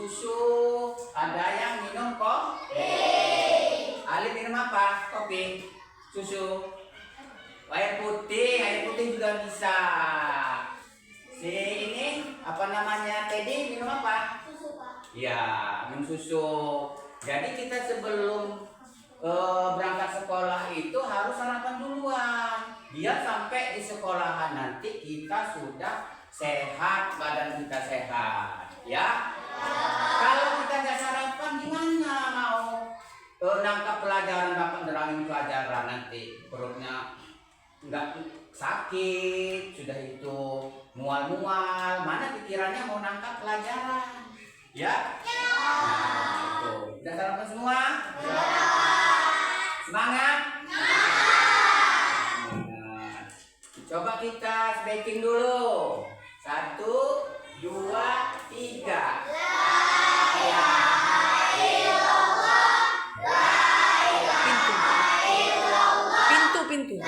susu. Ada yang minum kopi. Ali minum apa? Kopi, susu, air putih juga bisa. Si ini apa namanya, Teddy minum apa? Susu, Pak. Ya, minum susu. Jadi kita sebelum berangkat sekolah itu harus sarapan duluan. Biar sampai di sekolahan nanti kita sudah sehat, badan kita sehat, ya. Kalau kita nggak sarapan gimana mau nangkap pelajaran, dapat nerangin pelajaran, nanti perutnya nggak sakit, sudah itu mual-mual, mana pikirannya mau nangkap pelajaran, ya? Nah, itu. Udah sarapan semua? Semangat? Semangat. Coba kita speaking dulu. 1, 2, 3. Pintu.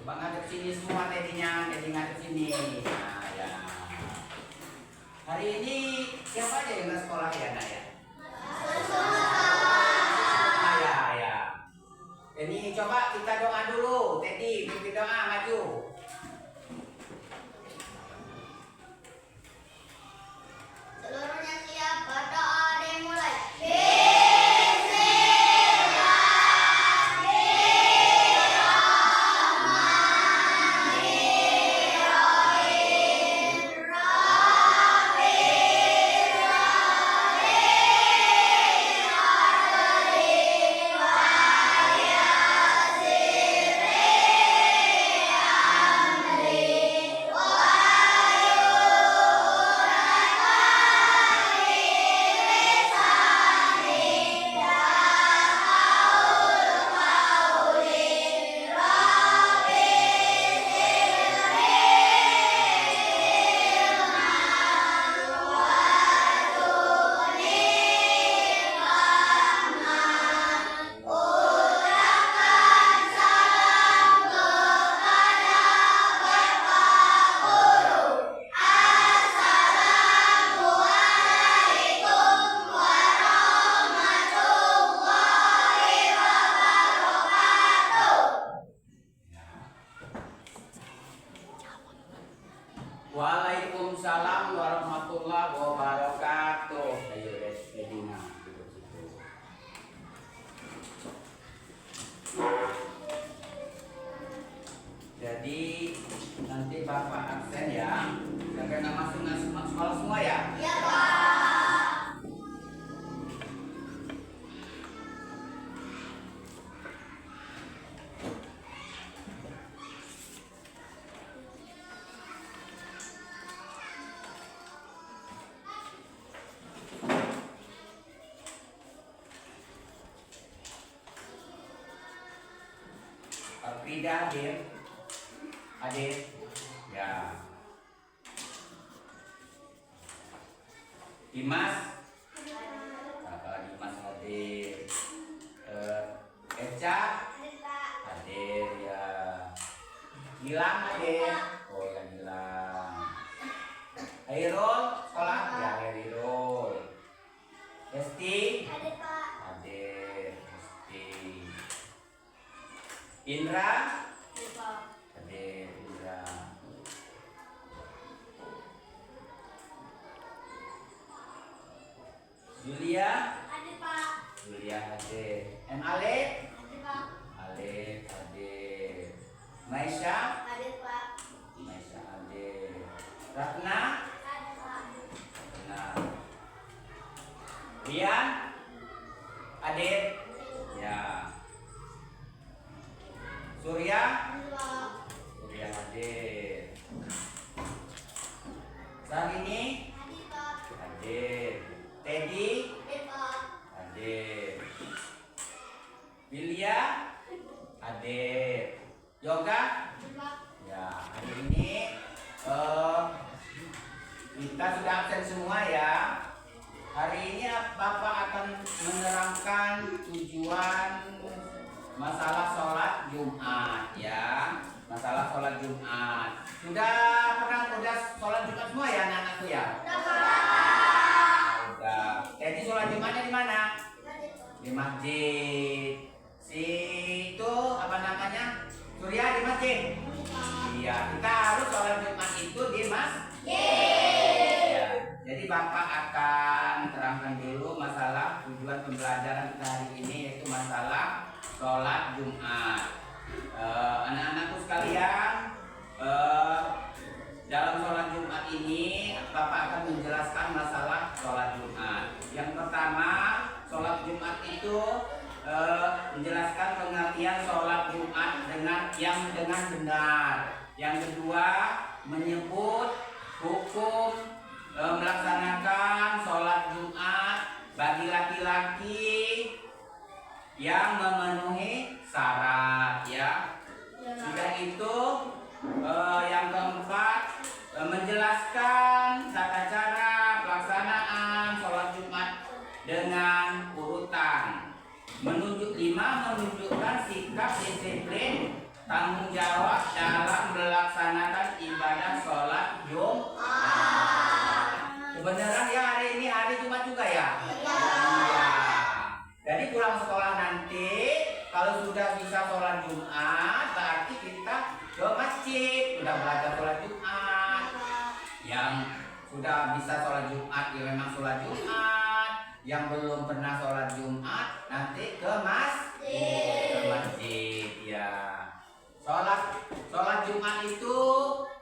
Bang ngadep sini semua Teddy-nya, Teddy ngadep sini. Nah, ya. Hari ini siapa aja yang nggak sekolah ya, Nak ya? Ah, ya. Ini coba kita doa dulu, Teddy, mimpi doa, maju. Seluruhnya siap, berdoa dimulai. Waalaikumsalam warahmatullahi wabarakatuh. Ayo Edina duduk situ. Jadi nanti Bapak absen ya. Jangan masuk sekolah semua ya. Ya, Pak. Frida hadir, ya. Dimas hadir. Eca hadir ya. Gilang hadir. Oh ya Gilang. Hairul sekolah ya, Hairul. Esti Hadir, Pak. hadir. Esti. Indra Hadir, Pak. hadir. Indra. Julia Hadir, Pak. hadir. Adit? Ya. Surya? Surya hadir. Syahrini? Hadir. Teddy? Hadir. Bilya? Hadir. Yoga? Ya, hari ini kita sudah absen semua ya. Hari ini Bapak akan menerangkan tujuan masalah sholat Jumat ya. Masalah sholat Jumat. Sudah sholat Jumat semua ya anak-anakku ya? Sudah. Jadi sholat Jumatnya di mana? Di masjid. Si itu apa namanya? Surya di masjid. Iya, kita harus sholat Jumat itu di masjid. Ya. Jadi Bapak akan terangkan dulu masalah tujuan pembelajaran kita hari ini, yaitu masalah sholat Jumat. Anak-anakku sekalian, dalam sholat Jumat ini Bapak akan menjelaskan masalah sholat Jumat. Yang pertama, sholat Jumat itu menjelaskan pengertian sholat Jumat dengan benar. Yang kedua, menyebut hukum melaksanakan sholat Jumat bagi laki-laki yang memenuhi syarat ya. Sudah itu yang keempat, menjelaskan tata cara pelaksanaan sholat Jumat dengan urutan. Menunjukkan sikap disiplin tanggung jawab dalam melaksanakan ibadah sholat Jumat. Kebenaran ya, hari ini hari Jumat juga ya? Iya. Jadi pulang sekolah nanti kalau sudah bisa sholat Jumat, berarti kita ke masjid, sudah belajar sholat Jumat. Yang sudah bisa sholat Jumat ya memang sholat Jumat. Yang belum pernah sholat Jumat nanti ke masjid ya. Sholat Jumat itu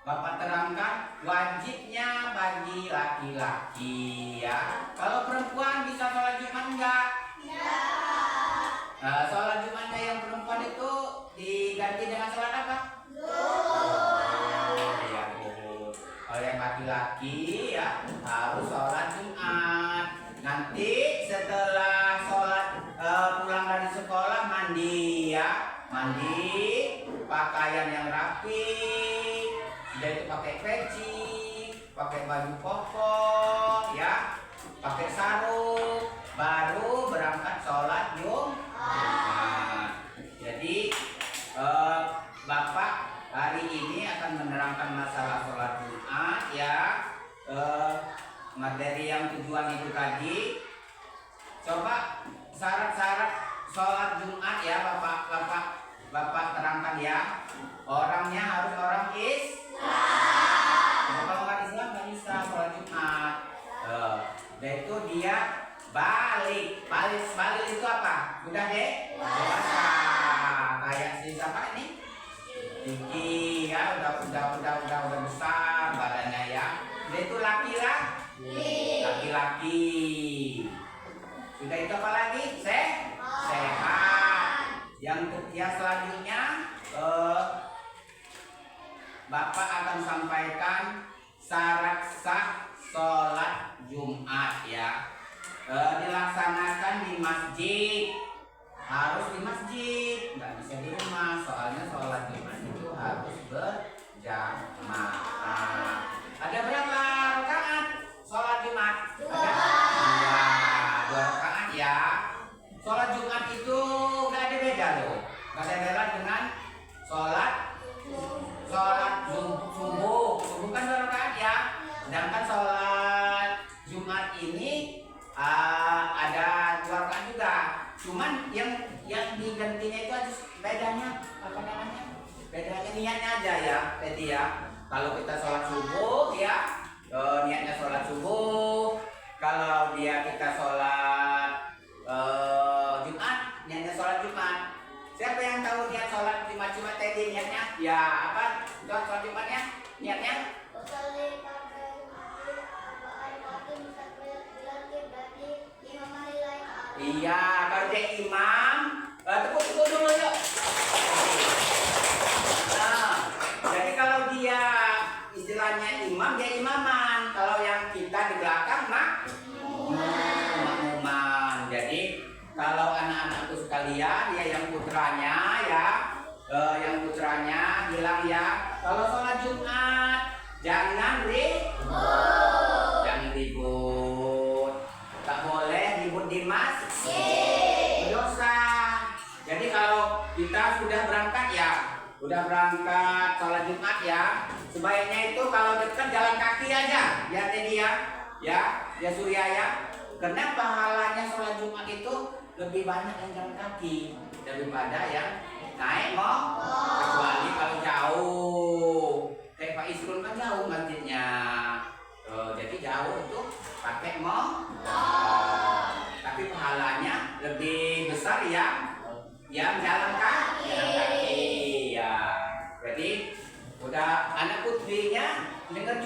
Bapak terangkan wajibnya bagi laki-laki ya. Kalau perempuan bisa sholat Jumat enggak? Sholat Jumatnya yang perempuan itu diganti dengan sholat apa? Ya, kalau yang laki-laki ya harus sholat Jumat. Nanti setelah sholat pulang dari sekolah mandi ya, pakaian yang rapi, sudah itu pakai peci, pakai baju koko ya, pakai sarung, baru berangkat sholat Jumat. Jadi Bapak hari ini akan menerangkan masalah sholat Jumat ya. Materi yang tujuan itu tadi. Coba syarat-syarat sholat Jumat ya Bapak terangkan ya. Orangnya harus orang Islam. Kalau nggak Islam nggak bisa sholat Jumat. Yaitu dia balik itu apa? Udah deh dewasa. Kayak si siapa ini? Tinggi ya, udah besar badannya ya. Dia itu laki-laki. Sudah itu apa lagi? Sehat. Yang selanjutnya Bapak akan sampaikan syarat sah sholat Jumat ya. Dilaksanakan di masjid. Harus di masjid, nggak bisa di rumah. Soalnya sholat Jumat itu harus berjamaah. Ada berapa rakaat sholat Jumat? Ada dua rakaat ya. Sholat Jumat itu nggak ada beda loh. Nggak ada beda dengan sholat subuh. Subuh kan 2 rakaat ya. Sedangkan sholat Jumat ini ada 2 rakaat juga. Cuman yang digantinya itu aja bedanya apa namanya? Bedanya niatnya aja ya, jadi ya. Kalau kita sholat subuh ya, niatnya sholat subuh. Kalau kita sholat Jumat, niatnya sholat Jumat. Siapa yang tahu niat sholat Jumat tadi niatnya? Ya apa? Sholat Jumatnya niatnya? Iya, kalau sebagai imam. Tepuk-tepuk dulu yuk. Nah, jadi kalau dia istilahnya imam, dia imaman. Kalau yang kita di belakang makmuman. Jadi kalau anak-anakku sekalian, ya yang putranya ya, bilang ya, kalau sholat Jumat jangan ribut. Tak boleh ribut di masjid. Dosa. Jadi kalau kita sudah berangkat sholat Jumat ya, sebaiknya itu kalau dekat jalan kaki aja, ya Teddy ya Surya ya. Karena pahalanya sholat Jumat itu lebih banyak yang jalan kaki daripada yang naik kecuali kalau jauh. Kayak Pak Isrul kan jauh masjidnya, jadi jauh itu pakai tapi pahalanya lebih besar yang jalan kaki ya. Jadi udah anak putrinya dengar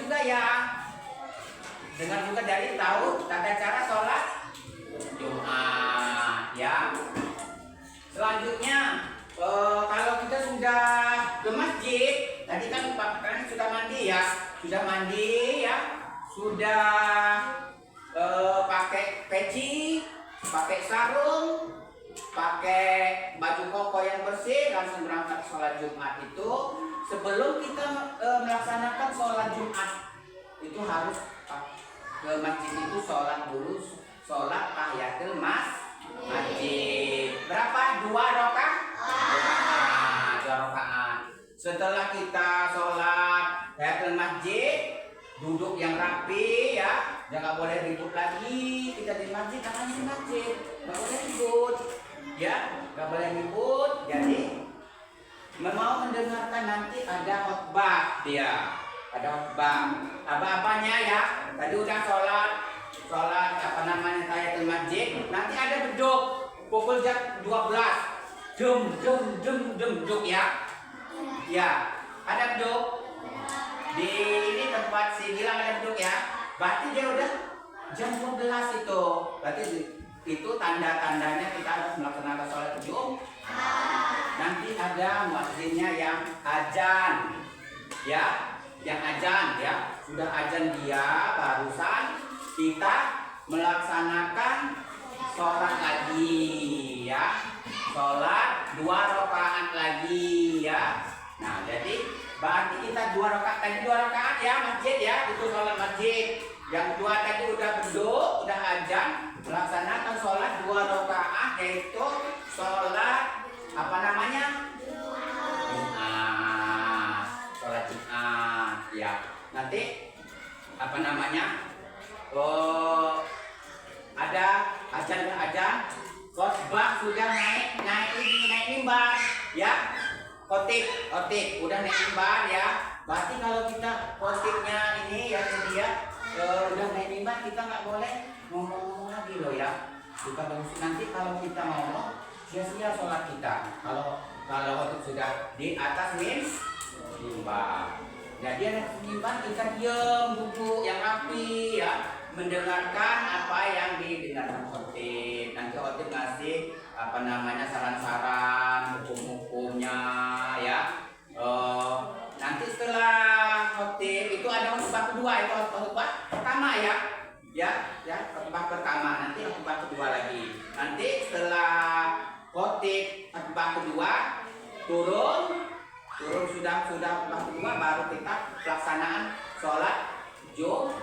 juga dari tahu tata cara sholat Jumat ya. Selanjutnya kalau kita sudah ke masjid, tadi kan Pak sudah mandi ya, sudah pakai peci, pakai sarung, pakai baju koko yang bersih, langsung berangkat sholat Jumat. Itu sebelum kita melaksanakan sholat Jumat itu harus ke masjid itu sholat dulu, sholat tahiyatul masjid. Berapa? 2 rakaat. Setelah kita sholat tahiyatul masjid, duduk yang rapi ya, jangan boleh ribut lagi. Kita di masjid, karena di masjid nggak boleh ribut ya, nggak boleh ribut. Jadi mau mendengarkan nanti ada khotbah apa-apanya ya. Tadi udah sholat tahiyatul masjid, nanti ada beduk pukul jam 12 duduk ya, ada beduk di ini tempat si Gilang, ada beduk ya, berarti dia udah jam 12 itu, berarti itu tanda-tandanya kita harus melaksanakan sholat Jumat. Nanti ada muazzinnya yang azan ya, sudah azan dia, barusan kita melaksanakan sholat lagi ya, sholat 2 rakaat lagi ya. Nah jadi berarti kita 2 rakaat ya masjid ya, itu sholat masjid. Yang 2 tadi udah beduk, udah azan, melaksanakan sholat 2 rakaat, yaitu sholat apa namanya? Sholat Jumat ya. Nanti apa namanya? Ada azan, khotbah sudah naik mimbar ya. Khotib udah naik mimbar ya. Berarti kalau kita khotibnya ini ya dia udah naik mimbar, kita nggak boleh ngomong lagi loh ya. Bukan bagus, nanti kalau kita ngomong sia-sia sholat kita. Kalau khotib sudah di atas mimbar. Jadi anak mimbar kita diam, duduk yang rapi ya, mendengarkan apa yang didengarkan khotib. Nanti khotib ngasih apa namanya saran-saran hukum-hukumnya ya. Nanti setelah khotib itu ada khutbah kedua, itu khutbah pertama ya, khutbah pertama, nanti khutbah kedua lagi. Nanti setelah khotib khutbah kedua turun sudah khutbah kedua, baru kita pelaksanaan sholat Jumat.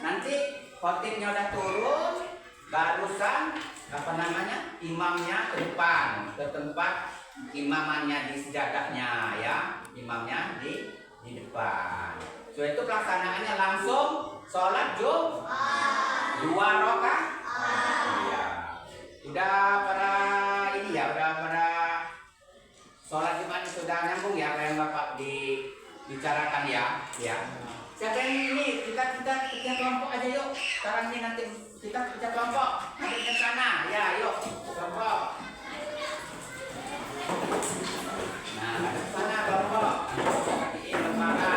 Nanti khotibnya udah turun, barusan apa namanya imamnya ke depan, ke tempat imamannya di sejadahnya ya, imamnya di depan. So itu pelaksanaannya langsung sholat Jumat 2 rakaat. Iya. Udah pada ini ya, udah pada sholat Jumat sudah nyambung ya, kayak Bapak dibicarakan ya. Siapa yang ini kita kelompok aja yuk. Sekarang ini nanti kita kelompok. Nanti ke sana. Ya, yuk kelompok. Nah, ada ke sana kelompok. Ini lembaga.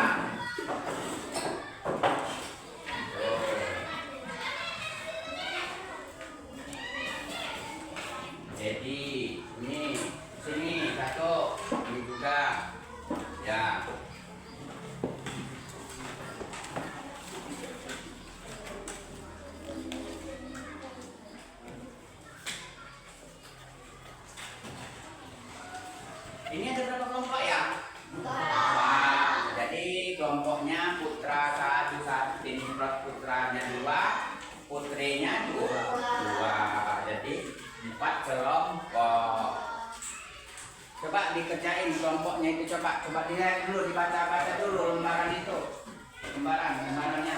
Jadi ini sini satu, ini juga ya. Ini ada berapa kelompok ya? Wah, jadi kelompoknya putra satu, ini putranya 2, putrinya 2. Jadi 4 kelompok. Coba dikerjain kelompoknya itu, coba dilihat dulu, dibaca dulu lembaran itu. Lembarannya.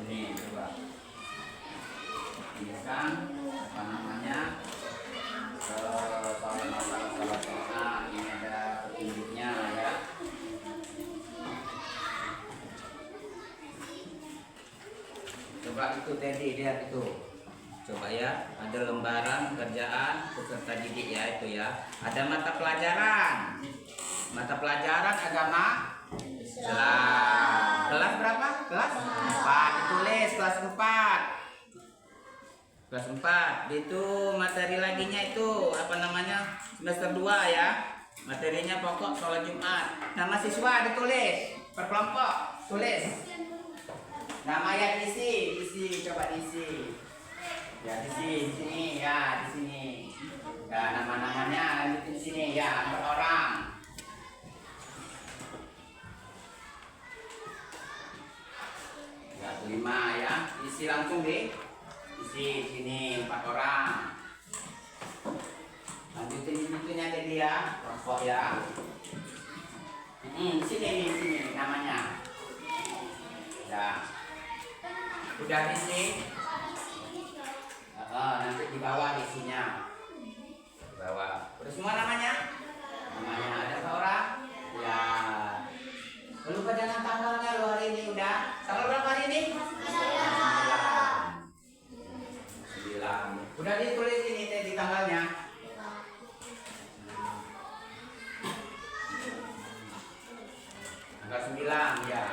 Ini coba. Ini kan apa namanya? Salah ini ada petunjuknya ya. Coba itu tadi lihat itu. Coba ya, ada lembaran kerjaan peserta didik ya itu ya. Ada mata pelajaran. Mata pelajaran agama Islam. Kelas berapa? Kelas 4. Ditulis kelas 4. Kelas 4. Itu materi laginya itu apa namanya? Semester 2 ya. Materinya pokok sholat Jumat. Nama siswa ditulis per kelompok. Tulis. Nama ya diisi, coba diisi. Ya di sini ya, di sini. Ya nama-namanya lanjutin di sini ya, 4 orang. Ya 5 ya, isi langsung deh. Isi sini 4 orang. Lanjutin itunya tadi ya, kelompok ya. Sini namanya. Ya. Udah isi. Nanti di bawah isinya. Di bawah. Udah semua namanya? Namanya ada seorang? Ya. Lupa jangan tanggalnya lo hari ini udah. Tanggal berapa hari ini? 9. Udah ditulis ini di tanggalnya. Tanggal 9 ya.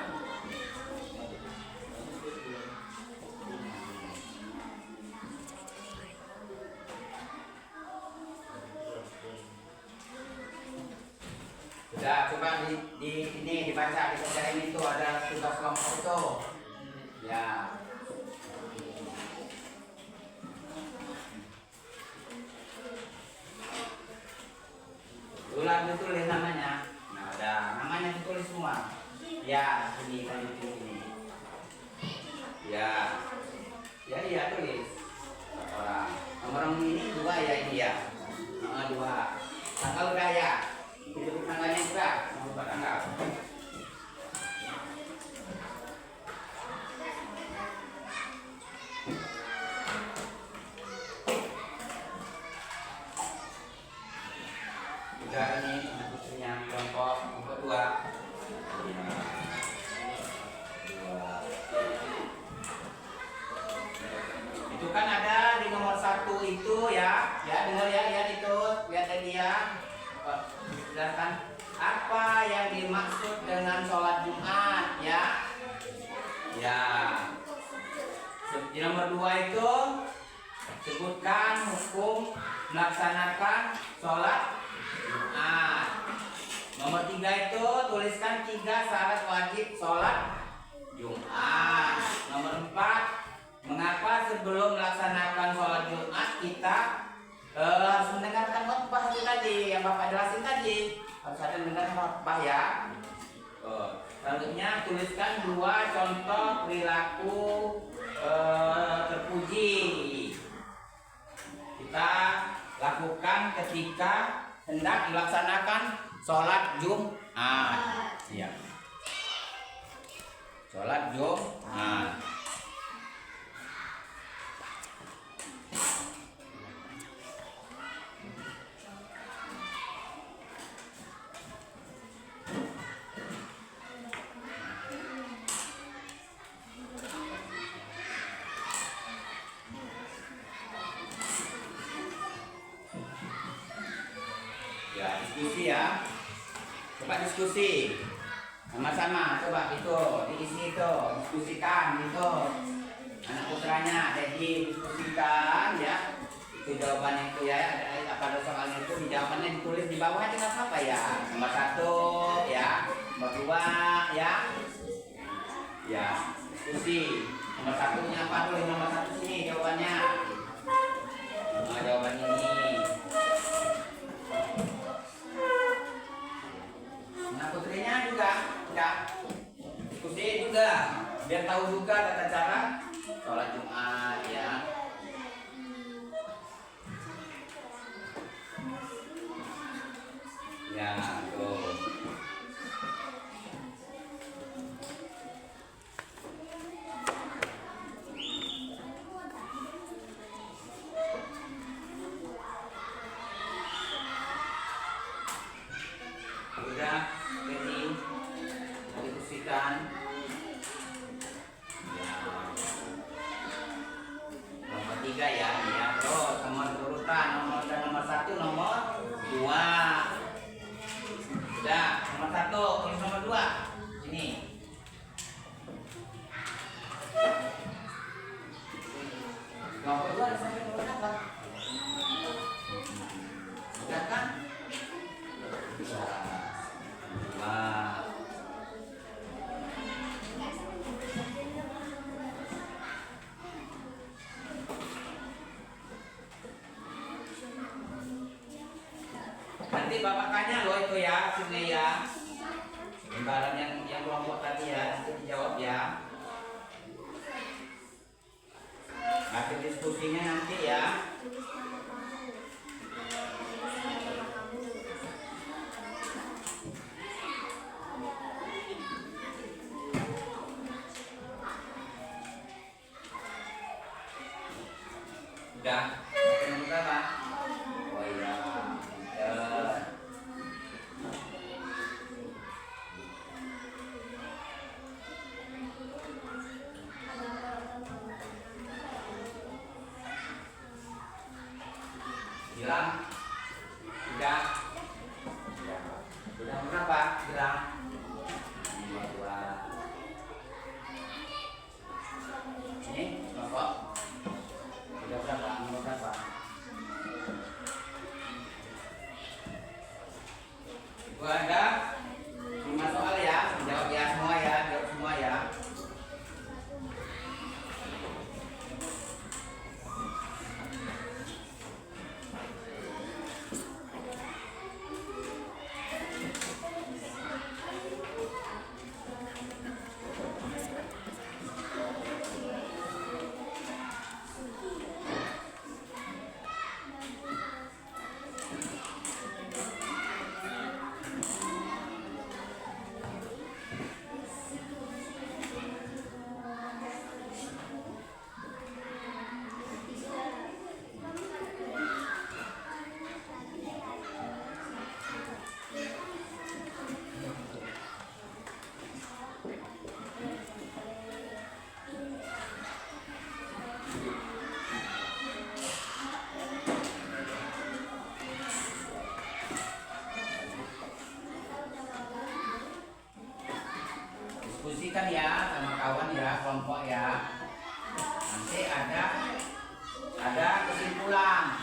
Udah coba ini dibaca, dikerjain itu ada tugas kelompok itu. Ya. Ulang ditulis namanya. Nah, ada namanya ditulis semua. Ya, ini kan di sini. Ya. Ya iya tulis. Orang. Nomor ini 2 ya ini ya. Nomor 2. Tanggal udah ya. Itu tanggalnya juga, mau buat tanggal. Udah ini putrinya kelompok 2. Itu kan ada di nomor 1 itu ya, dengar ya, lihat itu, lihat tadi ya. Jelaskan apa yang dimaksud dengan sholat Jumat ya. Ya. Di nomor 2 itu sebutkan hukum melaksanakan sholat Jumat. Nomor 3 itu tuliskan 3 syarat wajib sholat Jumat. Nomor 4, mengapa sebelum melaksanakan sholat Jumat kita harus mendengarkan khotbah itu tadi yang Bapak jelasin tadi. Harus ada mendengar khotbah ya. Selanjutnya tuliskan 2 contoh perilaku terpuji kita lakukan ketika hendak melaksanakan sholat Jumat. Ya. Sholat Jumat. Diskusi ya. Coba diskusi. Sama-sama coba itu diisi itu, diskusikan itu. Anak putranya jadi diskusikan ya. Itu jawabannya itu ya. Ada pada soalnya itu di jawabannya ditulis di bawah dengan apa ya? Nomor 1 ya, nomor 2 ya. Ya, diskusi. Nomor 1-nya apa tuh? Nomor 1 sini jawabannya. Nah, jawaban ini. Nah, putrinya juga diskusi juga biar tahu juga tata cara sholat Jumat ya. Ya, tuh. Udah, jadi diskusikan. Ya. Nomor 3 ya, ya. Terus nomor urutan nomor 1, nomor 2. Udah, nomor 1, tulis nomor 2. Sini. Nomor 2 ada sampai nomor berapa? Udah kan? Bisa. 2. Nanti bapak tanya loh itu ya, sini ya. Lembaran yang kelompok tadi ya, nanti dijawab ya. Hasil diskusinya nanti ya. Udah, nomor berapa? Oh iya. Bilang, udah, udah berapa? Bilang, nomor 2. Ini kelompok. Udah berapa? Nomor berapa? Gua ada 5 soal ya, jawab ya semua ya, jawab semua ya. Diskusikan ya sama kawan ya, kelompok ya. Nanti ada kesimpulan.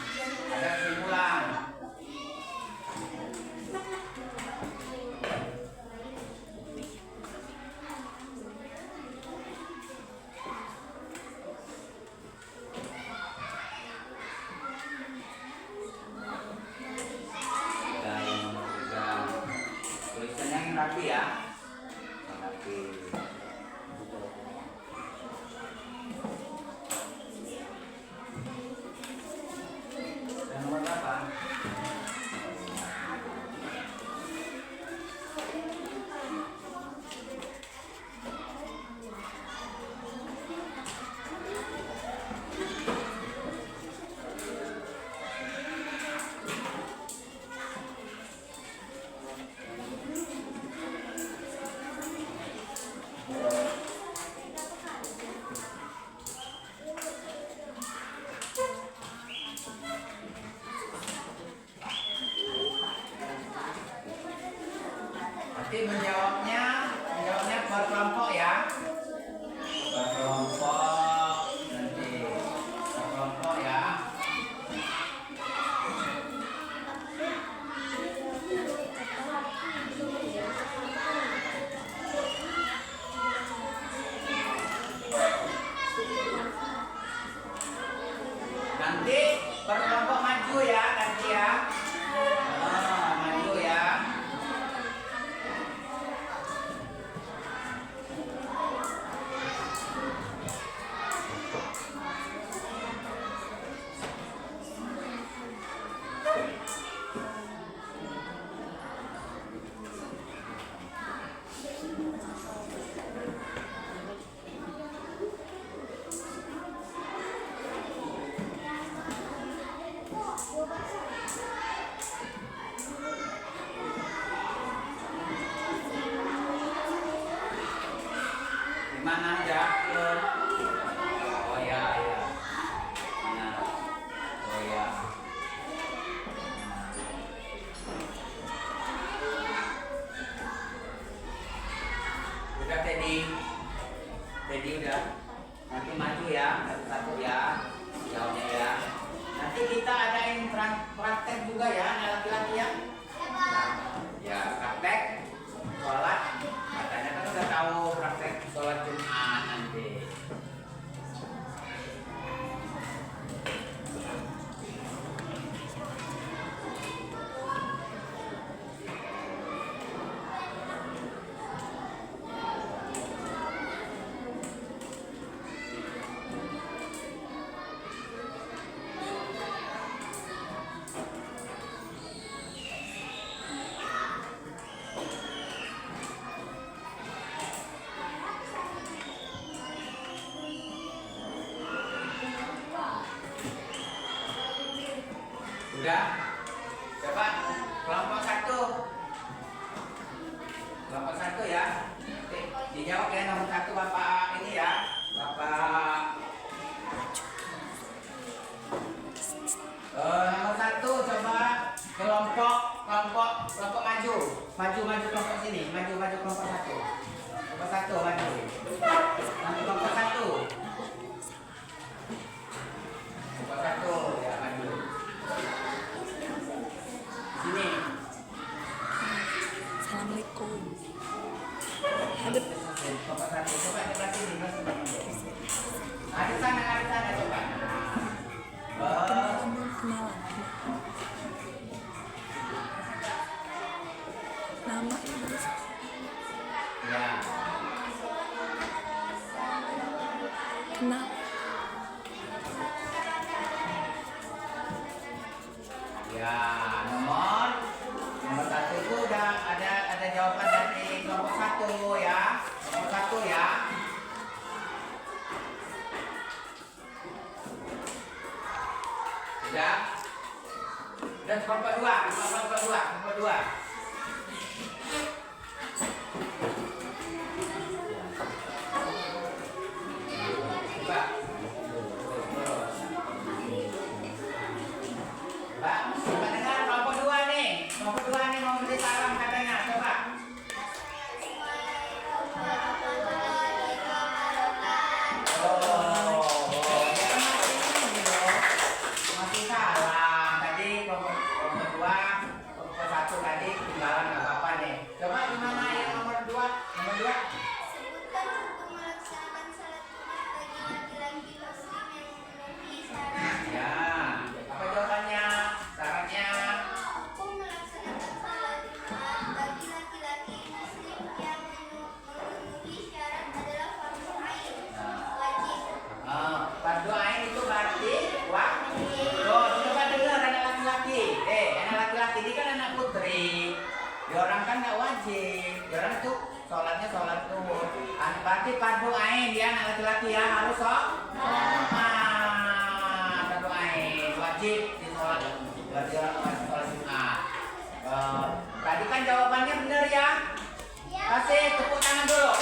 Ada kesimpulan. Ada yang nomor 3. Tulisannya yang rapi ya. Rapi. Dan nomor berapa? Gimana udah? Belum? Oh ya, ya. Mana? Oh ya. Udah Teddy. Teddy udah. Nanti maju ya, satu-satu ya. Jawabnya ya. Nanti kita adain praktek juga ya, anak laki-laki ya. Ya, praktek sholat. Katanya kan udah tahu praktek sholat Jumat nanti. Udah? Coba kelompok satu. Kelompok satu ya. Oke, dijawab ya nomor satu Bapak ini ya. Bapak nomor satu coba kelompok maju. Maju kelompok sini. Maju kelompok satu. Kelompok satu maju. Maju kelompok satu. Kelompok satu ya maju. Sini. Assalamualaikum. Hadap. Kelompok satu. Coba coba sini. Ada sana coba. Kenalan. Nama Ya. kenal. Ya, nomor satu itu udah ada jawaban dari kelompok satu ya. Kelompok satu ya. Sudah. Dan kelompok dua. Coba. Pak, coba dengar kelompok dua nih. Kelompok dua nih mau beri salam katanya. Coba. Masih salam. Tadi kelompok dua, kelompok satu tadi ketinggalan nggak apa-apa nih. Coba gimana yang nomor dua? Nomor dua. Sebutkan untuk melaksanakan salat Jumat bagi laki-laki muslim yang memenuhi syarat. Ya, apa jawabannya? Syaratnya? Hukum melaksanakan salat Jumat bagi laki-laki muslim yang memenuhi syarat adalah fardu ain, wajib. Fardu ain itu berarti wajib. Oh, coba dengar anak laki-laki. Anak laki-laki ini kan anak putri. Dia orang kan nggak wajib. Dia orang tuh sholatnya sholat tuh. Berarti fardu ain dia anak laki-laki ya harus fardu ain wajib di sholat. Berarti orang wajib sholat Jumat. Tadi kan jawabannya benar ya. Kasih tepuk tangan dulu.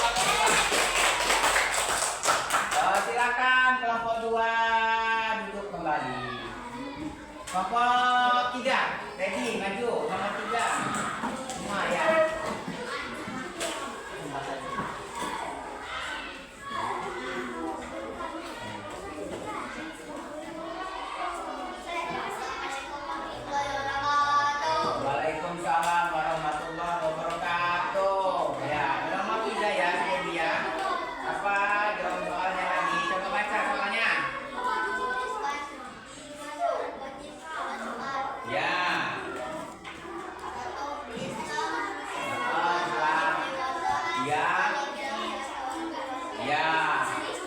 Silakan kelompok dua duduk kembali. Kelompok tiga, ready maju. Nomor tiga, semua ya. Assalamualaikum warahmatullahi wabarakatuh. Waalaikumsalam warahmatullahi wabarakatuh. Ya, nomor tiga ya, ready ya. Apa jawab soalnya lagi? Coba baca soalnya. Wajib sholat Jumat. Ya. Atau Islam. Salam. Ya. Ya.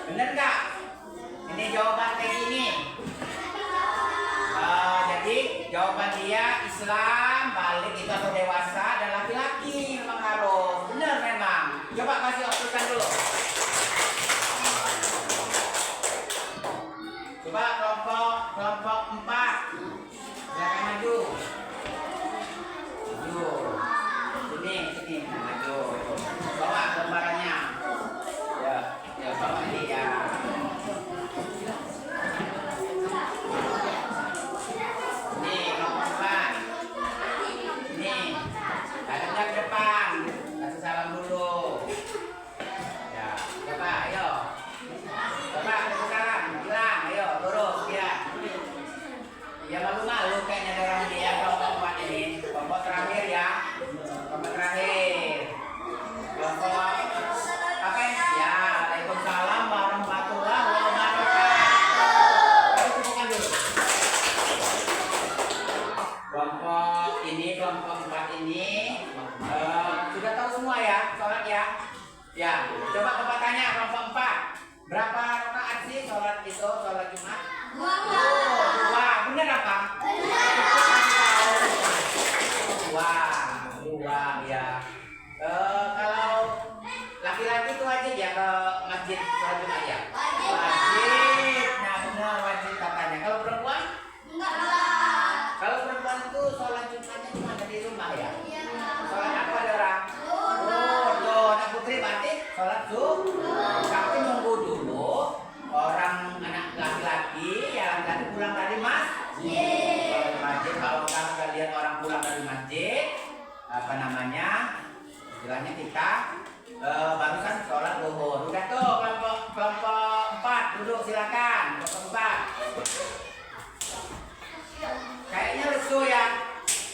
Bener nggak? Ini jawaban kayak gini. Jadi jawaban dia Islam, balik itu atau dewasa dan laki-laki memang harus. Bener memang. Coba kasih opesan dulu. Coba kelompok 4. Silakan maju. Maju. Sini, maju. Bawa lembarannya. Ya. Coba Bapak tanya kelompok 4. Berapa rakaat sih sholat Jumat? Dua. Bener apa? Dua ya. Kalau laki-laki itu wajib ya ke masjid sholat Jumat ya? Wajib. Nah benar wajib katanya. Kalau perempuan? Kalau perempuan itu sholat Jumatnya cuma di rumah ya? Sholat apa ada orang? Tuh, anak putri berarti sholat zuhur. Tapi nunggu dulu orang anak laki-laki yang tadi pulang dari masjid. Kalau kamu udah lihat orang pulang dari masjid, apa namanya? Istilahnya kita barusan sholat zuhur. Udah tuh kelompok 4 duduk silakan. Kelompok 4. Kayaknya lesu ya.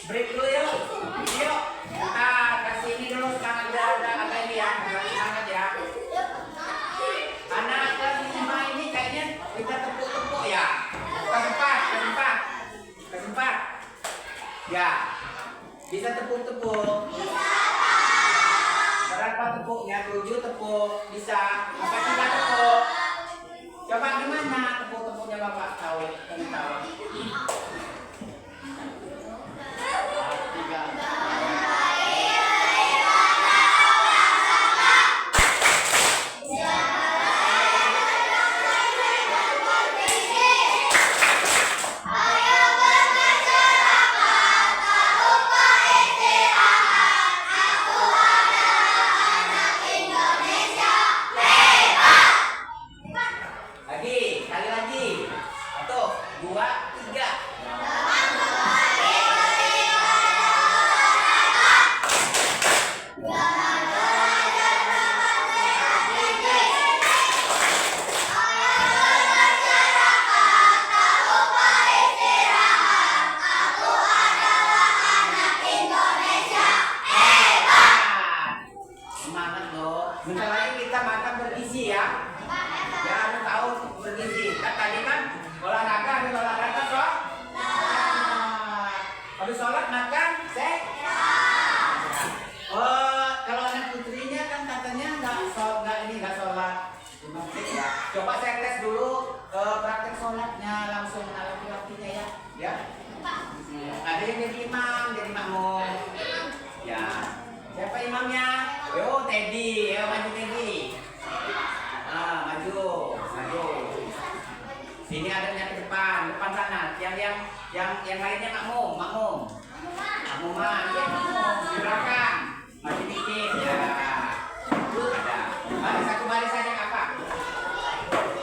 Break dulu yuk. Yuk. Kita kasih ini dulu semangat ada ini ya. Semangat ya. Anak kelas 5 ini kayaknya kita tepuk-tepuk ya. Kesempat. Ya. Bisa tepuk-tepuk. Berapa tepuknya? 7 tepuk. Bisa. Apa 3 tepuk? Coba gimana tepuk-tepuknya Bapak tahu? Tahu. Sekali lagi. 1, 2, 3. Semangat loh. Bentar lagi kita makan bergizi ya. Ya, aku tahu bergizi. Kan tadi kan olahraga toh. Habis sholat makan kalau anak putrinya kan katanya nggak sholat di masjid ya. Coba saya tes dulu praktek sholatnya langsung anak laki-lakinya ya. Ya. Ada yang jadi imam, jadi makmum. Ya. Siapa imamnya? Yo, Teddy. Yo, maju Teddy. Maju. Sini adanya ke depan sana. Yang lainnya makmum. Makmuman. Ya, di belakang. Maju dikit ya. Ada. Baris aja apa?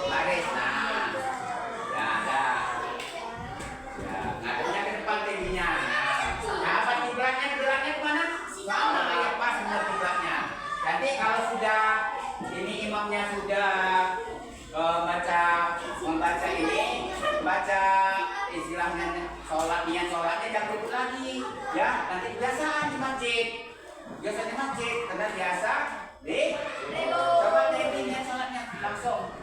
Baris. Nah. Ya, ada. Ya, ngadepnya ke depan tingginya. Nah, apa kiblatnya kemana? Ya pas benar kiblatnya. Nanti kalau sudah ini imamnya sudah membaca istilahnya niat sholatnya jangan ribut lagi ya. Nanti kebiasaan di masjid karena biasa coba deh niat sholatnya langsung.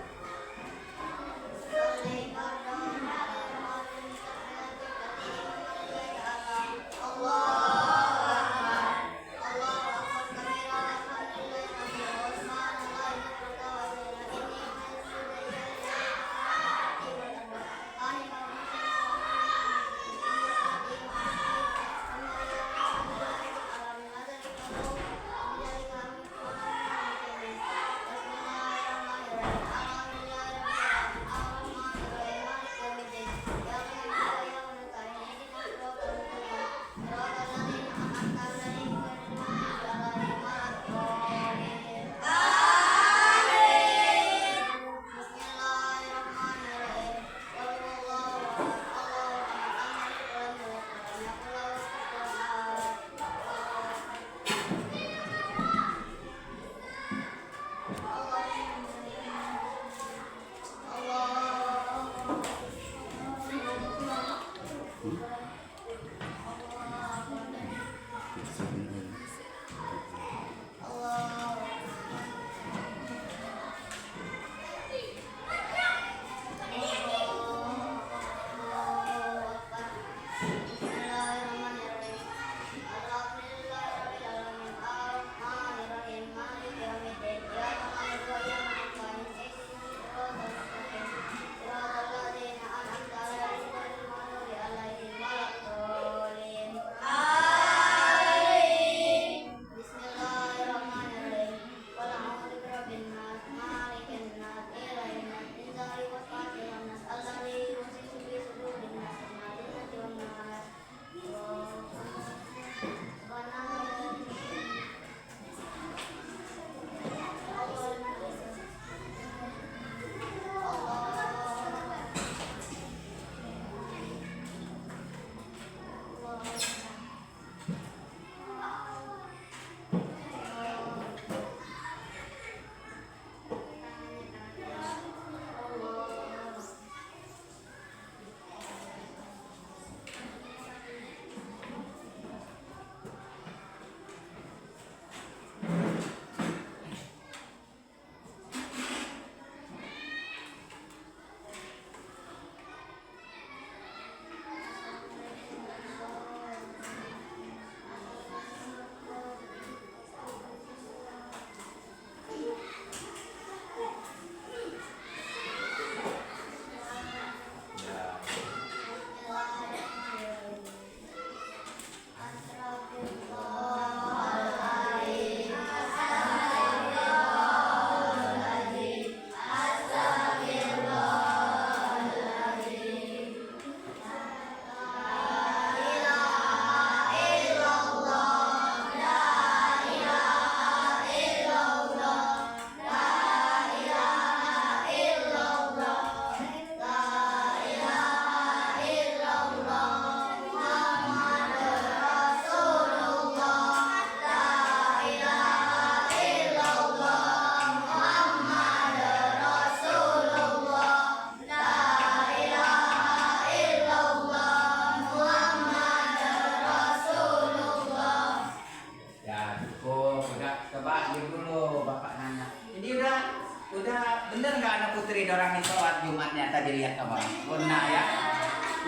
Udah bener nggak anak putri dorang nih sholat Jumatnya tadi lihat abang? Benar ya?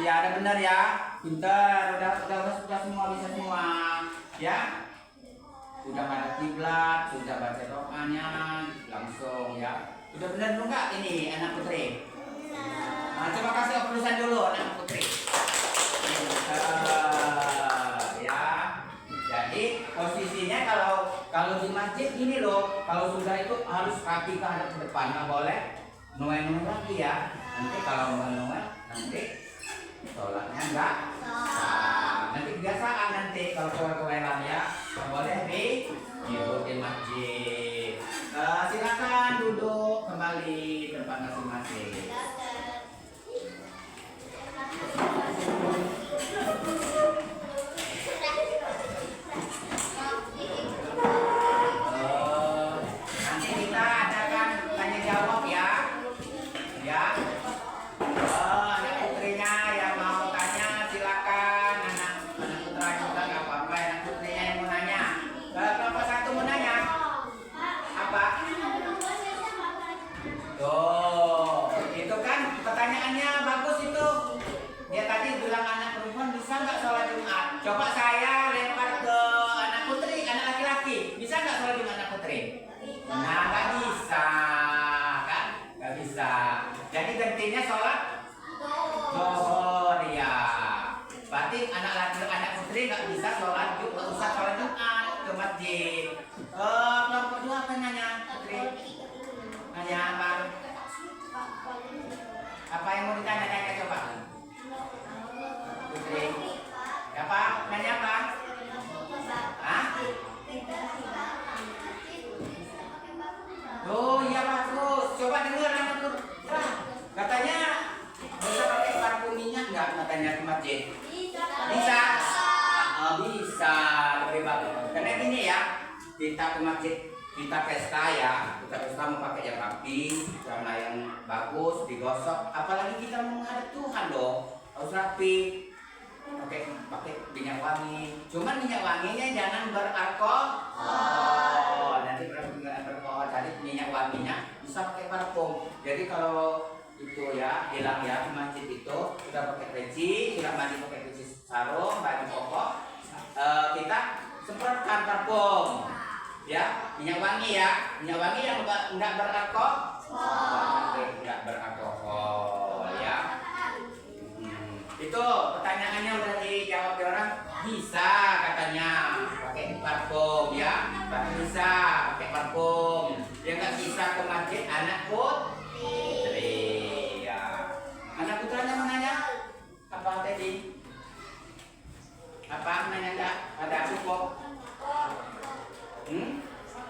Iya ada benar ya. Pintar. Udah semua bisa semua. Ya. Udah ada kiblat, sudah baca doanya langsung ya. Udah benar belum nggak ini anak putri? Nah, coba kasih oplusan dulu anak putri. Ya. Jadi posisinya kalau di masjid gini loh, kalau sudah itu harus kaki ke hadap ke depan, nggak boleh nuai lagi ya. Nanti kalau nuai nanti sholatnya enggak sah. Nanti kebiasaan nanti kalau keluar ya, nggak boleh di masjid. Silakan duduk kembali tempat masing-masing. Nanti kita adakan tanya jawab ya. Ya. Anak putrinya yang mau tanya silakan. Anak putra juga nggak apa-apa. Anak putrinya yang mau nanya. Kelompok satu mau nanya. Apa? Tuh, itu kan pertanyaannya bagus itu. Dia tadi bilang anak perempuan bisa nggak sholat Jumat? Coba saya lempar ke anak putri, anak laki-laki. Bisa nggak sholat Jumat anak putri? Nah, nggak bisa, kan? Nggak bisa. Jadi gantinya sholat zuhur ya. Berarti anak putri nggak bisa sholat Jumat, nggak usah sholat Jumat ke masjid. Kelompok dua apa nanya putri? Nanya apa? Apa yang mau ditanya coba? Putri. Apa? Nanya apa? Hah? Oh iya bagus. Coba dengar anak putra. Katanya bisa pakai parfum minyak nggak katanya ke masjid? Bisa. Bisa. Lebih bagus. Karena gini ya, kita ke masjid, kita pesta ya, kita pesta mau pakai yang rapi, celana yang bagus, digosok. Apalagi kita mau menghadap Tuhan dong, harus rapi. Pakai minyak wangi. Cuman minyak wanginya jangan beralkohol. Nanti beralkohol. Jadi minyak wanginya bisa pakai parfum. Jadi kalau itu ya hilang ya di masjid itu sudah pakai peci, sudah mandi pakai peci sarung, baju koko, kita semprotkan parfum. Ya, minyak wangi ya. Minyak wangi yang enggak beralkohol. Enggak beralkohol ya. Itu pertanyaannya udah dijawab orang. Bisa katanya pakai parfum ya. Bisa pakai parfum. Dia nggak bisa ke masjid anak putri ya. Anak putranya mau nanya apa tadi? Apa nanya enggak? Ada cukup?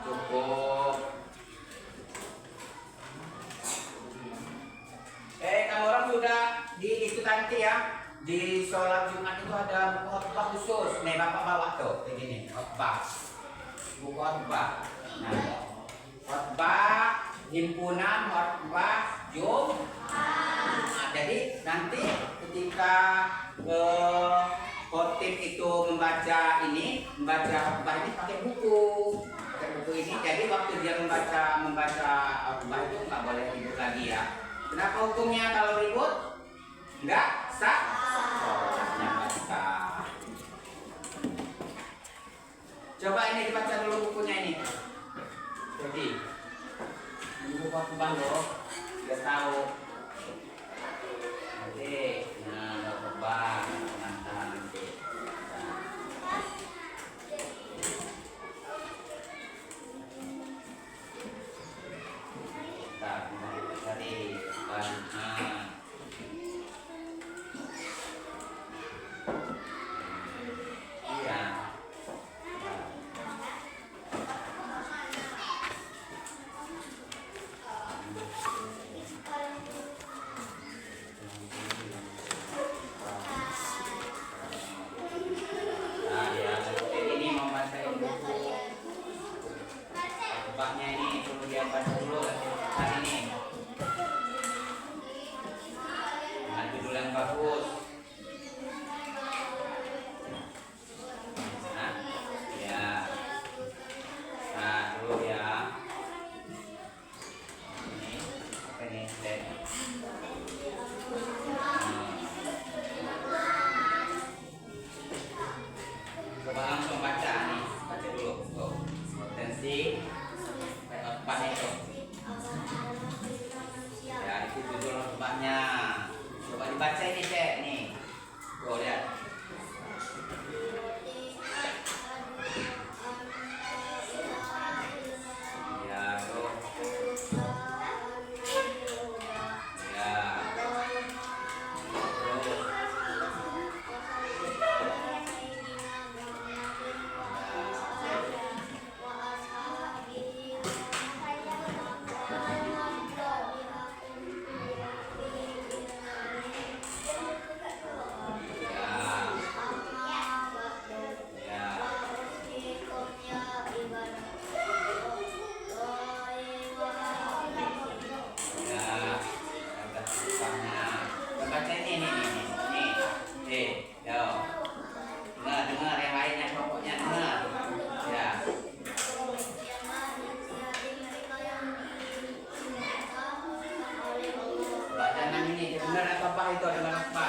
Cukup. Kamu orang sudah di itu nanti ya. Di sholat Jumat itu ada buku khotbah khusus. Nih bapak bawa tuh, kayak gini, khotbah. Buku khotbah. Nah, khotbah himpunan khotbah Jumat. Jadi nanti ketika khotib itu membaca khotbah ini pakai buku ini. Jadi waktu dia membaca khotbah itu nggak boleh ribut lagi ya. Kenapa hukumnya kalau ribut? Nggak sah. Coba ini dibaca dulu bukunya ini. Jadi buku khotbah loh, biar tahu. Oke, nah khotbah nanti. Coba langsung baca nih, baca dulu tuh. Potensi tempatnya itu. Ya, itu judul tempatnya. Coba dibaca ini, Cek, nih. Tuh, lihat. Ya, tuh. Ya. Dengar yang lainnya, pokoknya dengar. Ya. Bacaan ini benar apa itu dengan apa?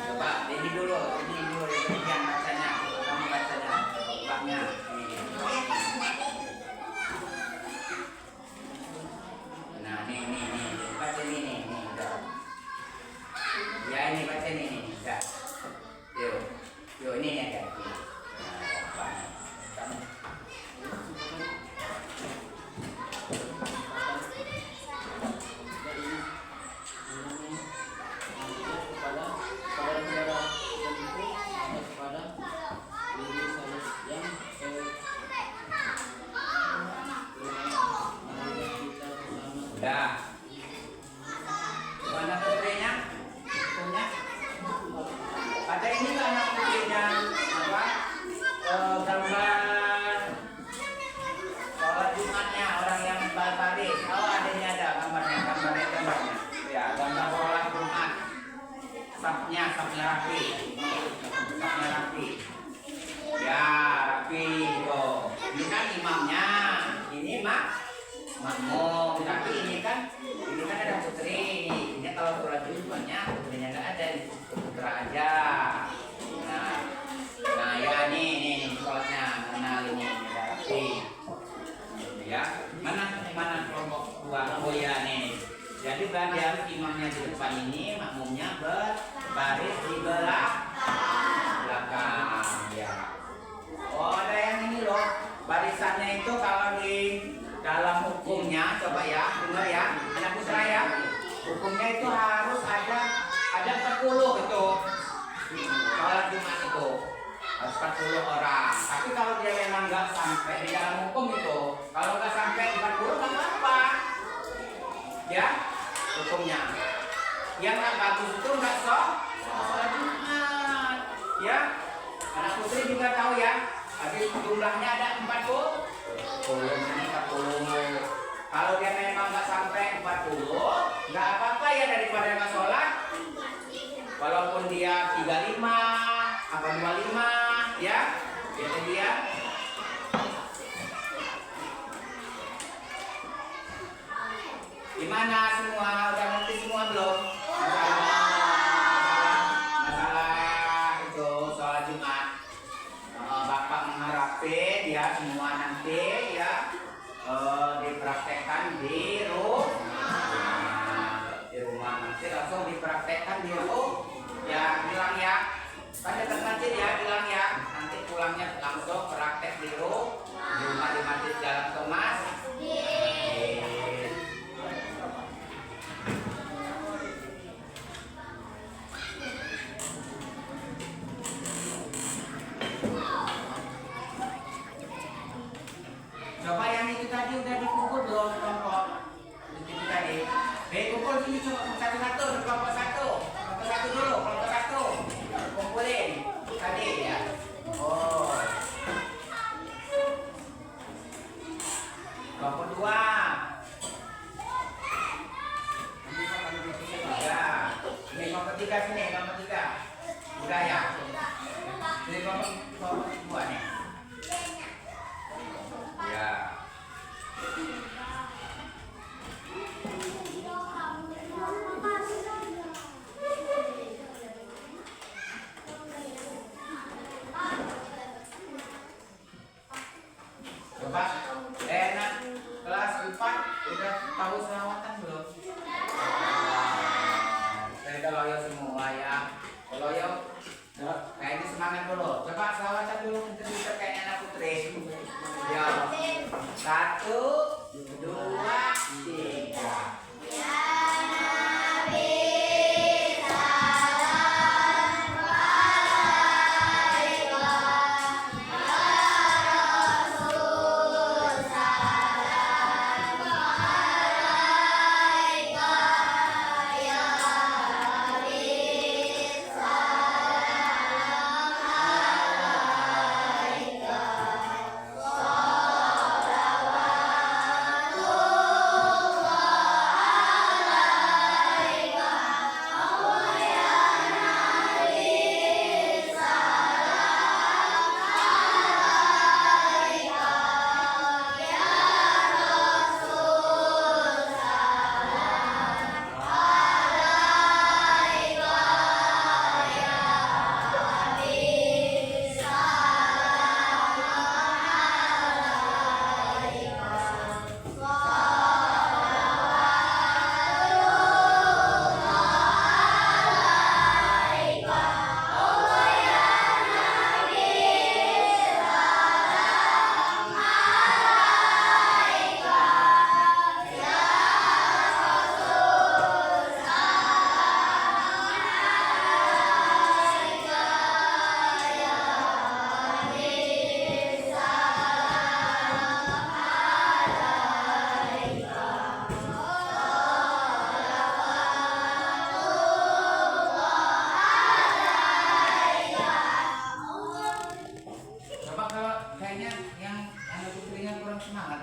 Coba ini dulu yang bacanya, kamu bacanya, bacanya. Nah, nih, baca nih, udah. Ya ini baca nih, udah. Yuk ini ya guys. Udah. Mana putrinya? Punya? Ada ini nggak anak putrinya? Apa? Gambar sholat Jumatnya orang yang baris. Oh adanya ada gambarnya. Ya gambar sholat Jumat. Sapnya rapi. Ya rapi. Oh ini kan imamnya. Ini makmum. Tapi ini kan ada putri. Ini kalau sholat Jumatnya putrinya nggak ada, putra aja. Nah ya nih sholatnya kenal ini rapi. Ya mana kelompok dua? Oh ya nih. Jadi berarti harus imamnya di depan ini, makmumnya berbaris di belakang. Ya. Oh ada yang ini loh. Barisannya itu kalau di dalam hukumnya, coba ya, dengar ya, anak putra ya. Hukumnya itu harus ada 40 itu. Sholat Jumat itu harus 40 orang. Tapi kalau dia memang nggak sampai di dalam hukum itu, kalau nggak sampai 40 nggak apa-apa. Ya, hukumnya. Yang nggak bagus itu nggak sholat Jumat. Ya, anak putri juga tahu ya. Tapi jumlahnya ada 40. Ini 40. Kalau dia memang nggak sampai 40, nggak apa-apa ya daripada nggak sholat. Walaupun dia 35 apa 25 ya, itu dia. Gimana semua? Udah ngerti semua belum? Masalah itu sholat Jumat. Bapak mengharapkan ya semua nanti ya dipraktekkan di rumah. Nanti langsung dipraktekkan di rumah. Ya bilang ya, pada termasuk ya bilang ya, nanti pulangnya langsung praktek di rumah di Masjid Jalan Thomas. kumpul sini satu-satu, kelompok satu. Kelompok satu dulu, kelompok satu. Kumpulin. Tadi ya. Oh. Kelompok dua. Ini kelompok tiga sini, kelompok tiga. Udah ya. Ini kelompok dua nih. Ya. Coba enak kelas 4 udah tahu selawatan belum? Saya udah loyo semua ya. Loyo kayaknya semangat dulu. Coba selawatan dulu kita kayak anak putri. Ya. 1, 2, 3.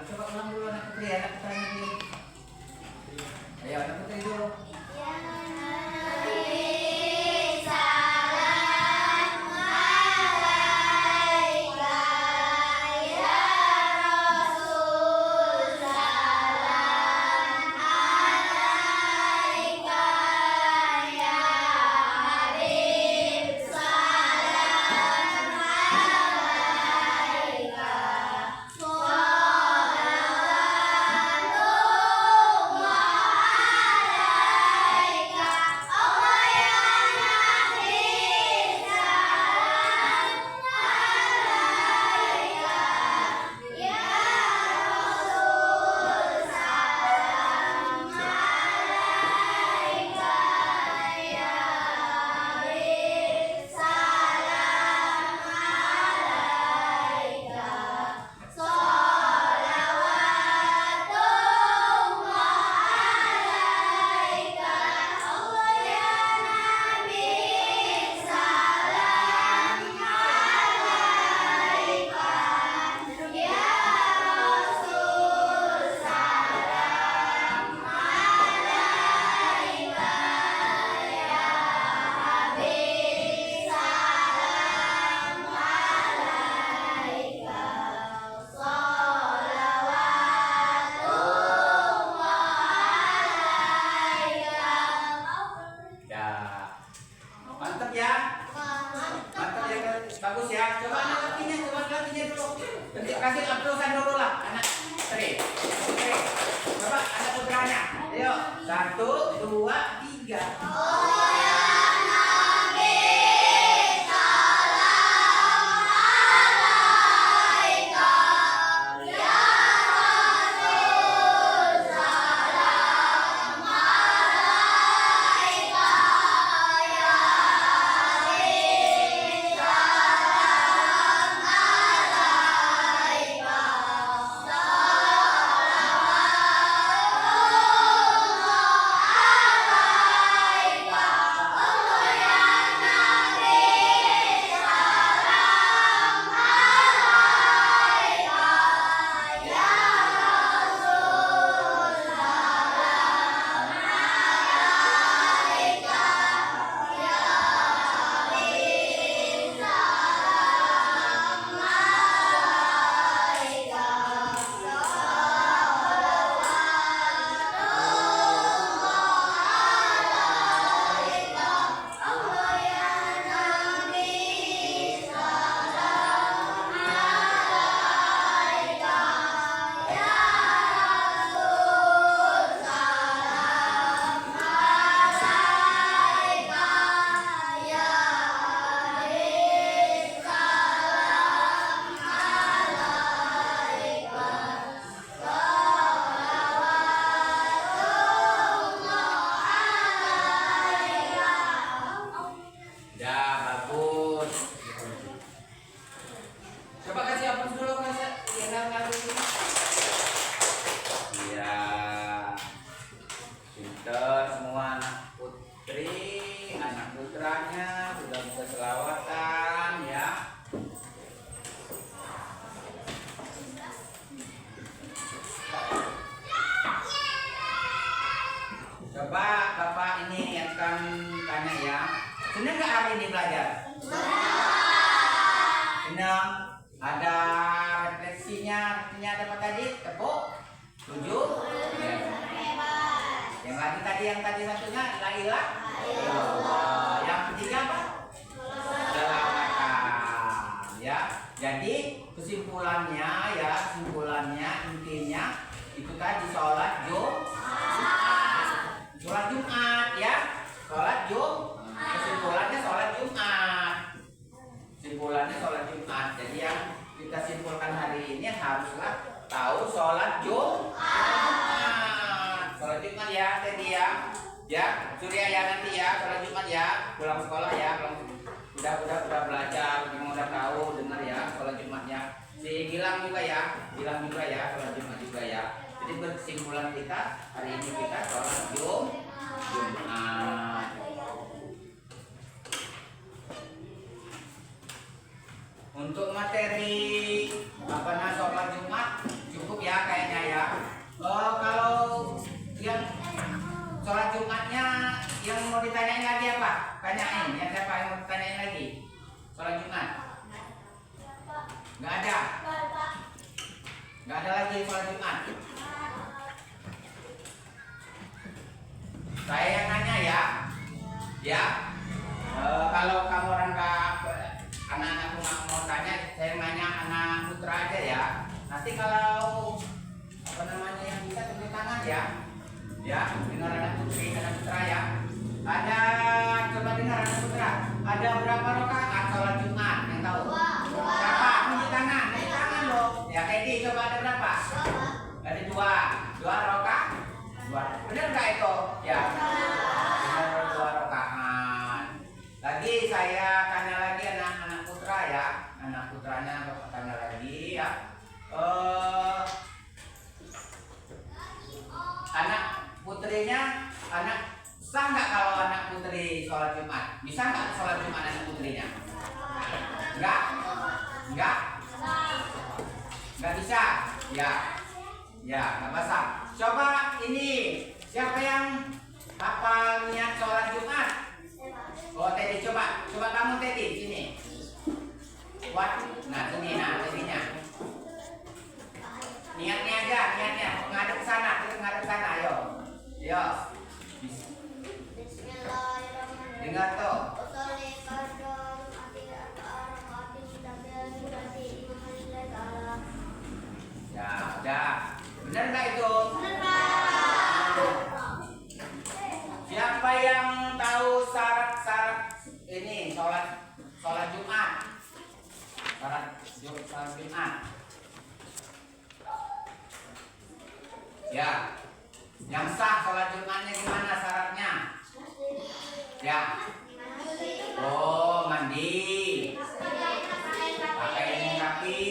Coba ulang dulu anak putri dulu. Ayo anak putri dulu. Mantap ya. Mantap ya, bagus ya. Coba anak latinya dulu. Nanti kasih aplausan dulu lah anak. Oke. Coba anak putranya. Ayo, 1, 2, 3. Dan semua anak putri, anak putranya sudah bisa selawatan ya. Coba Bapak ini akan tanya ya. Senang nggak hari ini belajar? Senang. Ada refleksinya, artinya ada apa tadi? Tepuk? 7? Ya. Yang tadi satunya la ilah. Yang ketiga apa? Selawatan. Ya. Jadi kesimpulannya intinya itu tadi sholat Jumat ya. Kesimpulannya sholat Jumat. Jadi yang kita simpulkan hari ini haruslah tahu sholat Jumat. Sholat Jumat ya tadi ya. Ya, Surya ya nanti ya sholat Jumat ya. Pulang sekolah ya. Udah belajar, memang udah tahu dengar ya sholat Jumatnya. Si Gilang juga ya sholat Jumat juga ya. Jadi berkesimpulan kita hari ini kita sholat Jumat. Untuk materi sholat Jumat cukup ya kayaknya ya. Kalau yang sholat Jumatnya yang mau ditanyain lagi apa? Tanyain ya, siapa yang mau ditanyain lagi? Sholat Jumat? Nggak ada lagi sholat Jumat. Saya yang nanya ya. Kalau kamu orang anak-anakku nggak mau tanya, saya nanya anak putra aja ya. Nanti kalau yang bisa tunjuk tangan ya. Ya, dengar anak putri, anak putra ya. Coba dengar anak putra. Ada berapa rakaat sholat Jumat yang tahu? Berapa? Tunjuk tangan loh. Ya, Teddy coba ada berapa? Ada 2 rakaat. 2. Benar nggak itu? Ya. Benar 2 rakaat. Lagi saya tanya lagi anak putra ya. Anak putranya Bapak tanya lagi ya. Anak putrinya, sah nggak kalau anak putri sholat Jumat? Bisa nggak sholat Jumat anak putrinya? Nggak bisa? Ya, nggak bisa. Coba ini, siapa yang hafal niat sholat Jumat? Oh Teddy, coba kamu Teddy, sini. Nah Teddy-nya. Niatnya ngadep ke sana, ayo. Dengar tuh. Ya, udah. Benar nggak itu? Siapa yang tahu syarat ini sholat Jumat? Syarat Jumat. Ya, yang sah sholat Jumatnya gimana syaratnya? Ya. Oh, mandi. Pakai kaki.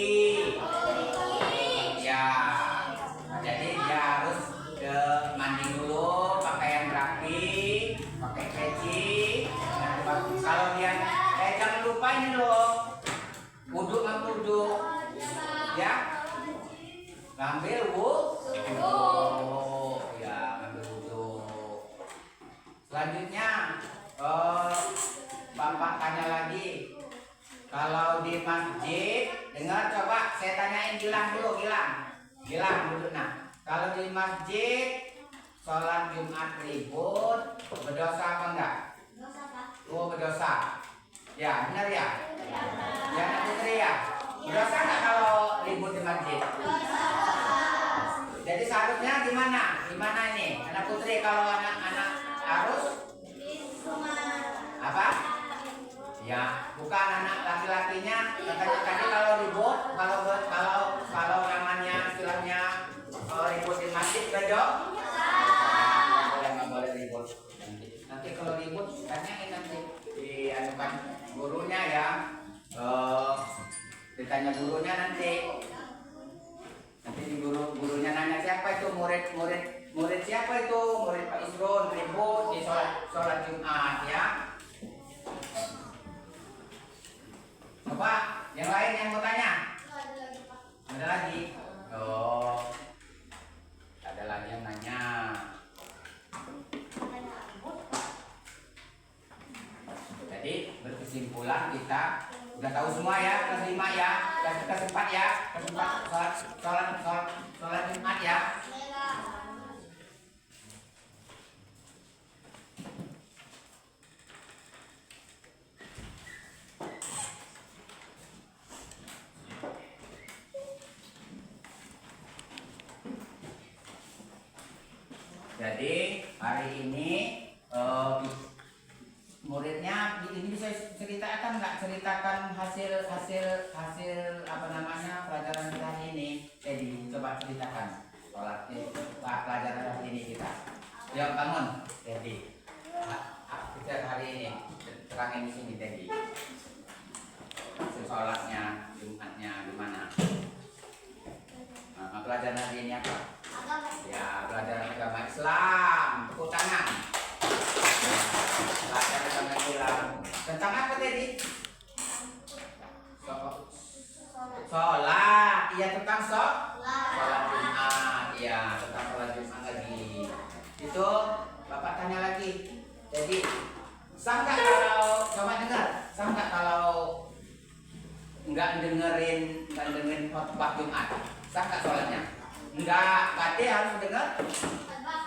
Ya. Jadi dia harus mandi dulu, pakaian rapi, pakai peci. Kalau dia jangan lupa ini loh. Wudhu. Ya. Ngambil wudhu. Selanjutnya Bapak tanya lagi, kalau di masjid, dengar coba saya tanyain Gilang dulu. Nah, kalau di masjid sholat Jumat ribut, berdosa apa enggak? Oh, berdosa. Ya, benar ya? Ya, anak putri ya. Berdosa enggak kalau ribut di masjid? Jadi seharusnya gimana? Gimana ini? Anak putri kalau anak-anak harus apa? Ya, bukan anak laki-lakinya. Katanya tadi kalau ribut, kalau namanya istilahnya ribut di masjid, bedok. Nggak boleh ribut. Nanti kalau ribut, tanyain nanti diajukan gurunya ya. Ditanya gurunya nanti. Nanti di gurunya nanya siapa itu murid siapa itu? Murid Pak Isron. sholat Jumat ya. Coba yang lain yang mau tanya. Ada lagi? Oh, ada lagi yang nanya. Jadi berkesimpulan kita udah tahu semua ya, kelas 5 ya, kelas 4 ya, kelas 4 sholat Jumat ya. Jadi hari ini muridnya ini bisa ceritakan nggak, ceritakan hasil apa namanya pelajaran kita hari ini. Jadi coba ceritakan pelajaran hari ini kita. Yuk bangun, Teddy. Kita hari ini terangin di sini Teddy. Sholatnya Jumatnya gimana? Pelajaran hari ini apa? Ya, pelajaran agama Islam. Tepuk tangan. Pelajaran agama Islam. Tentang apa tadi? Sholat. Iya, tentang sholat Jumat. Iya, tentang sholat Jumat lagi. Itu Bapak tanya lagi. Jadi, sah nggak kalau coba dengar? Sah nggak kalau nggak dengerin khotbah Jumat? Sah nggak sholatnya? Enggak, berarti harus dengar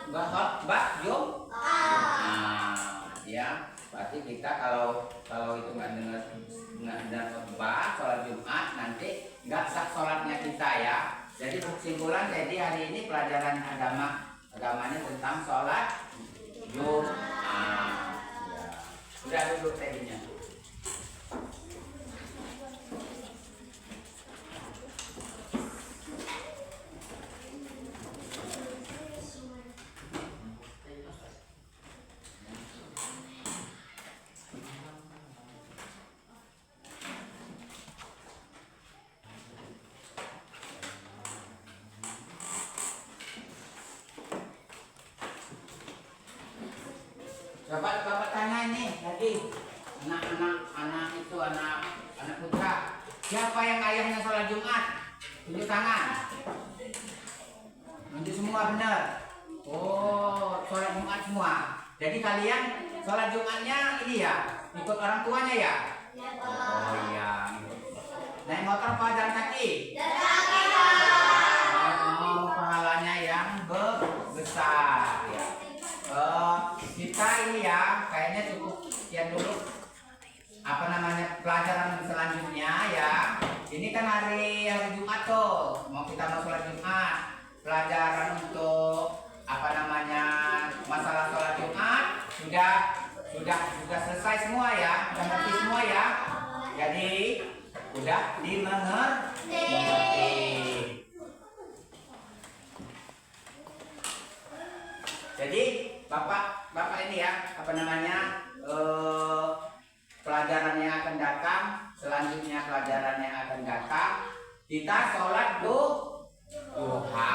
khotbah Jumat. Ya, berarti kita kalau itu nggak dengar khotbah sholat Jumat nanti nggak sah sholatnya kita ya. Jadi kesimpulan, jadi hari ini pelajaran agamanya tentang sholat Jumat. Ya. Udah duduk tadinya. Bapak tanya nih tadi anak putra, siapa yang ayahnya sholat Jumat? Tunjuk tangan. Tunjuk semua benar. Oh, sholat Jumat semua. Jadi kalian sholat Jumatnya ini ya, ikut orang tuanya ya? Oh iya. Naik motor apa jalan kaki? Oh, pahalanya yang besar ya. Kita ini ya kayaknya cukup sekian dulu apa namanya pelajaran selanjutnya ya. Ini kan hari Jumat tuh, mau sholat Jumat. Pelajaran untuk apa namanya masalah sholat Jumat sudah selesai semua ya, udah ngerti semua ya. Jadi udah dimengerti. Jadi Bapak ini ya, apa namanya pelajaran yang akan datang, selanjutnya pelajaran yang akan datang, kita sholat duha.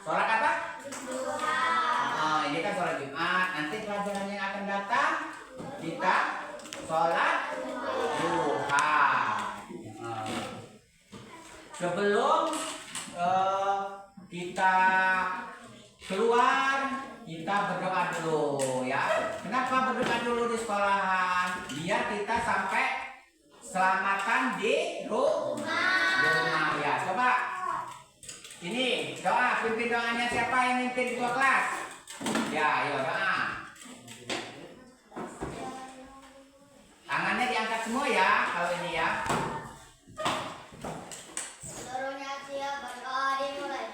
Sholat apa? Duha. Oh, ini kan sholat Jumat. Nanti pelajaran yang akan datang, kita sholat duha. Sebelum kita keluar, kita berdoa dulu ya. Kenapa berdoa dulu di sekolahan? Biar kita sampai selamatan di rumah ya. Coba ini doa, pimpin doanya siapa yang mimpin ketua kelas? Ya, ayo doa. Tangannya diangkat semua ya kalau ini ya. Seluruhnya siap, berdoa dimulai.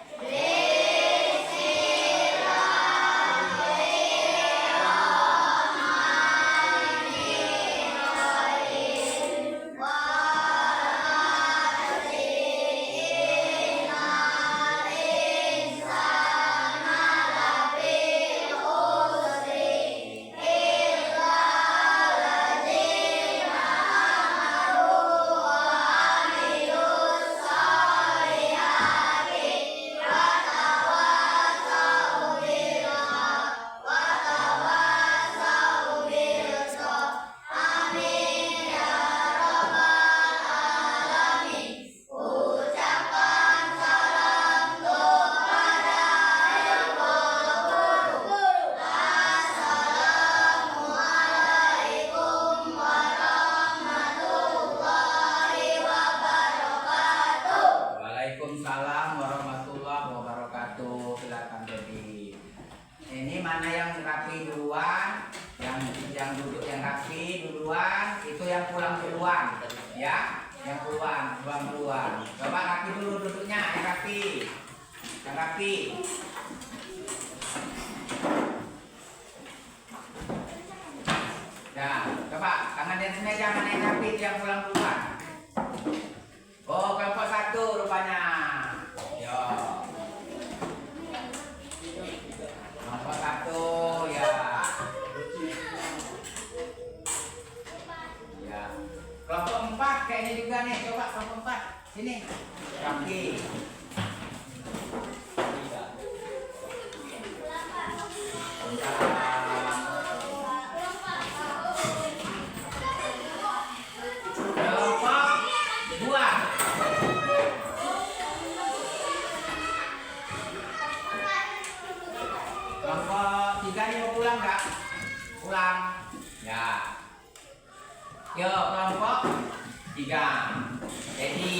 duluan, itu yang pulang duluan, ya, yang pulang duluan. Coba rapi dulu duduknya, yang rapi, yang rapi. Ya, coba tangan yang semeja mana yang rapi, itu yang pulang duluan. Oh, kelompok 1 rupanya. Yo. Kelompok 1 ya. Ya. Kelompok 4 kayaknya juga nih. Coba kelompok 4. Sini. Kaki. Kelompok 2. Kelompok 3 ini mau pulang nggak? Pulang. Ya. Yuk kelompok 3. Jadi